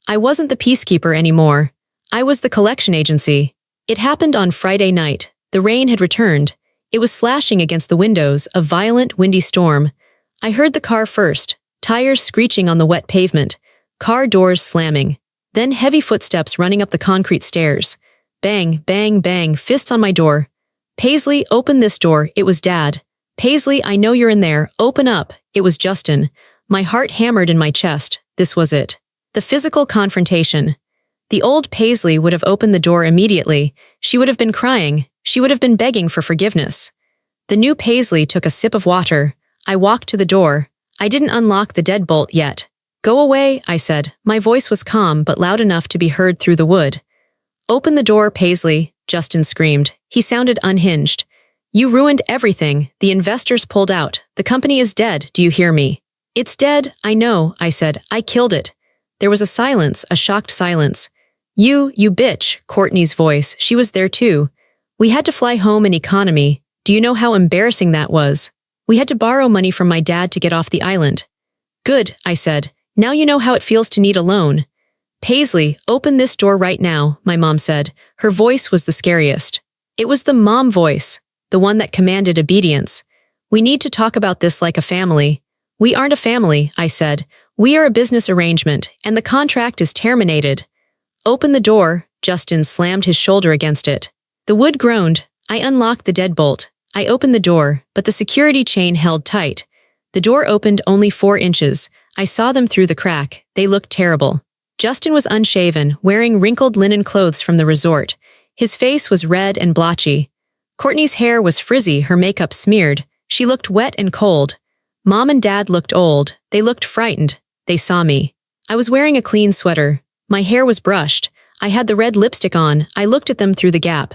I wasn't the peacekeeper anymore. I was the collection agency. It happened on Friday night. The rain had returned. It was slashing against the windows, a violent, windy storm. I heard the car first, tires screeching on the wet pavement, car doors slamming, then heavy footsteps running up the concrete stairs. Bang, bang, bang, fists on my door. Paisley, open this door, it was Dad. Paisley, I know you're in there, open up, it was Justin. My heart hammered in my chest, this was it. The physical confrontation. The old Paisley would have opened the door immediately, she would have been crying, she would have been begging for forgiveness. The new Paisley took a sip of water. I walked to the door. I didn't unlock the deadbolt yet. Go away, I said. My voice was calm but loud enough to be heard through the wood. Open the door, Paisley, Justin screamed. He sounded unhinged. You ruined everything. The investors pulled out. The company is dead, do you hear me? It's dead, I know, I said. I killed it. There was a silence, a shocked silence. You bitch, Courtney's voice. She was there too. We had to fly home in economy. Do you know how embarrassing that was? We had to borrow money from my dad to get off the island. Good, I said. Now you know how it feels to need a loan. Paisley, open this door right now, my mom said. Her voice was the scariest. It was the mom voice, the one that commanded obedience. We need to talk about this like a family. We aren't a family, I said. We are a business arrangement, and the contract is terminated. Open the door, Justin slammed his shoulder against it. The wood groaned. I unlocked the deadbolt. I opened the door, but the security chain held tight. The door opened only 4 inches. I saw them through the crack. They looked terrible. Justin was unshaven, wearing wrinkled linen clothes from the resort. His face was red and blotchy. Courtney's hair was frizzy, her makeup smeared. She looked wet and cold. Mom and Dad looked old. They looked frightened. They saw me. I was wearing a clean sweater. My hair was brushed. I had the red lipstick on. I looked at them through the gap.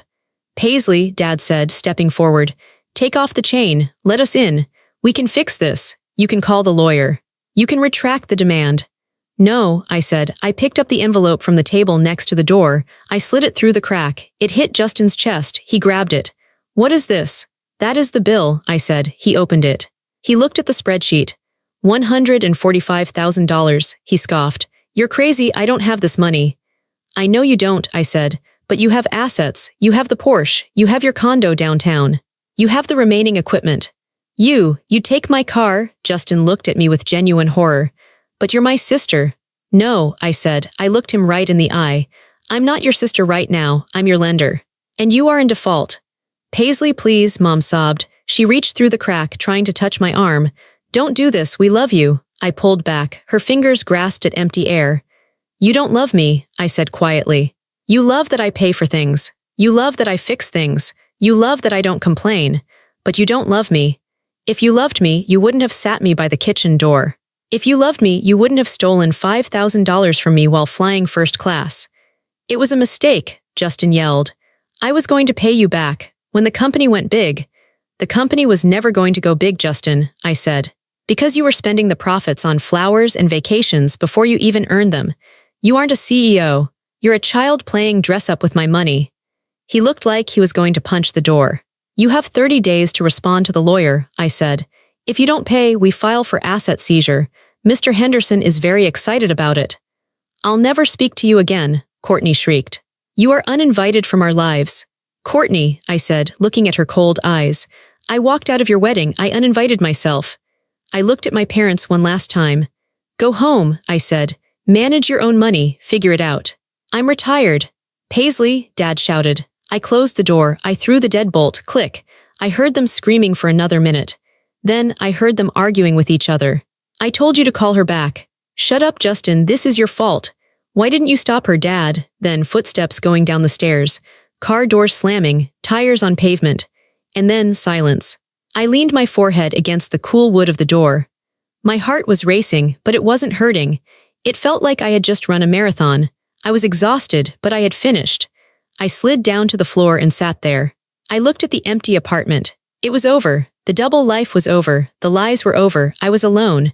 Paisley, Dad said, stepping forward. Take off the chain. Let us in. We can fix this. You can call the lawyer. You can retract the demand. No, I said. I picked up the envelope from the table next to the door. I slid it through the crack. It hit Justin's chest. He grabbed it. What is this? That is the bill, I said. He opened it. He looked at the spreadsheet. $145,000, he scoffed. You're crazy, I don't have this money. I know you don't, I said. But you have assets. You have the Porsche. You have your condo downtown. You have the remaining equipment. You take my car? Justin looked at me with genuine horror. But you're my sister. No, I said. I looked him right in the eye. I'm not your sister right now. I'm your lender. And you are in default. Paisley, please, Mom sobbed. She reached through the crack, trying to touch my arm. Don't do this, we love you. I pulled back. Her fingers grasped at empty air. You don't love me, I said quietly. You love that I pay for things. You love that I fix things. You love that I don't complain. But you don't love me. If you loved me, you wouldn't have sat me by the kitchen door. If you loved me, you wouldn't have stolen $5,000 from me while flying first class. It was a mistake, Justin yelled. I was going to pay you back. When the company went big. The company was never going to go big, Justin, I said. Because you were spending the profits on flowers and vacations before you even earned them. You aren't a CEO. You're a child playing dress-up with my money. He looked like he was going to punch the door. You have 30 days to respond to the lawyer, I said. If you don't pay, we file for asset seizure. Mr. Henderson is very excited about it. I'll never speak to you again, Courtney shrieked. You are uninvited from our lives. Courtney, I said, looking at her cold eyes. I walked out of your wedding. I uninvited myself. I looked at my parents one last time. Go home, I said. Manage your own money. Figure it out. I'm retired. Paisley, Dad shouted. I closed the door. I threw the deadbolt. Click. I heard them screaming for another minute. Then I heard them arguing with each other. I told you to call her back. Shut up, Justin. This is your fault. Why didn't you stop her, Dad? Then footsteps going down the stairs. Car doors slamming. Tires on pavement. And then silence. I leaned my forehead against the cool wood of the door. My heart was racing, but it wasn't hurting. It felt like I had just run a marathon. I was exhausted, but I had finished. I slid down to the floor and sat there. I looked at the empty apartment. It was over. The double life was over. The lies were over. I was alone.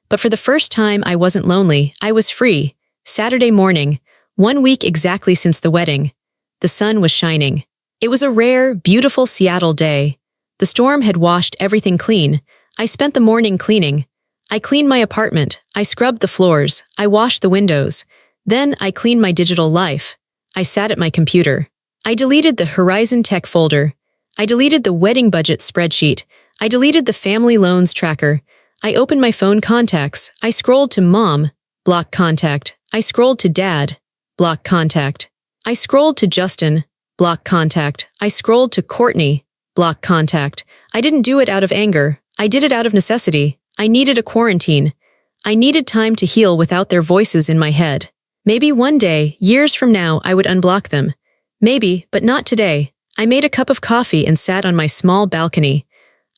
But for the first time, I wasn't lonely. I was free. Saturday morning, 1 week exactly since the wedding. The sun was shining. It was a rare, beautiful Seattle day. The storm had washed everything clean. I spent the morning cleaning. I cleaned my apartment. I scrubbed the floors. I washed the windows. Then I cleaned my digital life. I sat at my computer. I deleted the Horizon Tech folder. I deleted the wedding budget spreadsheet. I deleted the family loans tracker. I opened my phone contacts. I scrolled to Mom. Block contact. I scrolled to Dad. Block contact. I scrolled to Justin. Block contact. I scrolled to Courtney. Block contact. I didn't do it out of anger. I did it out of necessity. I needed a quarantine. I needed time to heal without their voices in my head. Maybe one day, years from now, I would unblock them. Maybe, but not today. I made a cup of coffee and sat on my small balcony.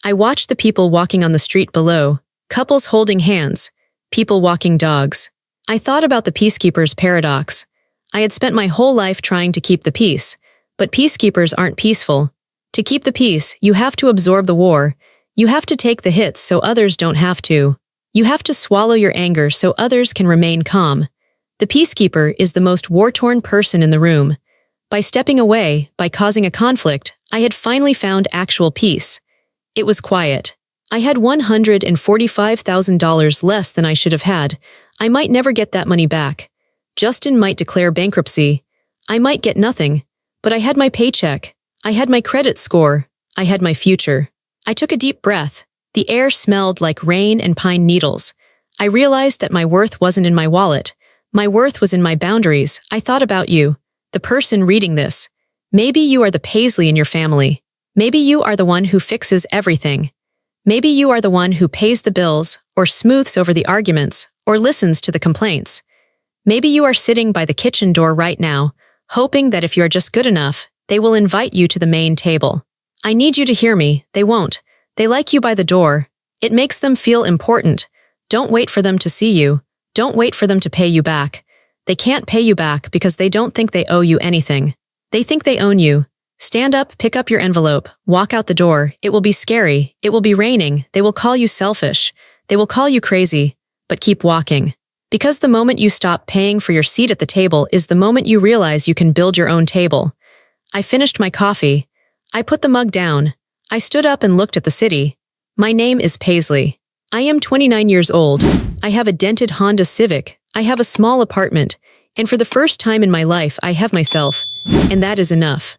I watched the people walking on the street below, couples holding hands, people walking dogs. I thought about the peacekeepers' paradox. I had spent my whole life trying to keep the peace, but peacekeepers aren't peaceful. To keep the peace, you have to absorb the war. You have to take the hits so others don't have to. You have to swallow your anger so others can remain calm. The peacekeeper is the most war-torn person in the room. By stepping away, by causing a conflict, I had finally found actual peace. It was quiet. I had $145,000 less than I should have had. I might never get that money back. Justin might declare bankruptcy. I might get nothing. But I had my paycheck. I had my credit score. I had my future. I took a deep breath. The air smelled like rain and pine needles. I realized that my worth wasn't in my wallet. My worth was in my boundaries. I thought about you, the person reading this. Maybe you are the Paisley in your family. Maybe you are the one who fixes everything. Maybe you are the one who pays the bills, or smooths over the arguments, or listens to the complaints. Maybe you are sitting by the kitchen door right now, hoping that if you are just good enough, they will invite you to the main table. I need you to hear me. They won't. They like you by the door. It makes them feel important. Don't wait for them to see you. Don't wait for them to pay you back. They can't pay you back because they don't think they owe you anything. They think they own you. Stand up, pick up your envelope, walk out the door. It will be scary. It will be raining. They will call you selfish. They will call you crazy. But keep walking. Because the moment you stop paying for your seat at the table is the moment you realize you can build your own table. I finished my coffee. I put the mug down. I stood up and looked at the city. My name is Paisley. I am 29 years old. I have a dented Honda Civic. I have a small apartment. And for the first time in my life, I have myself. And that is enough.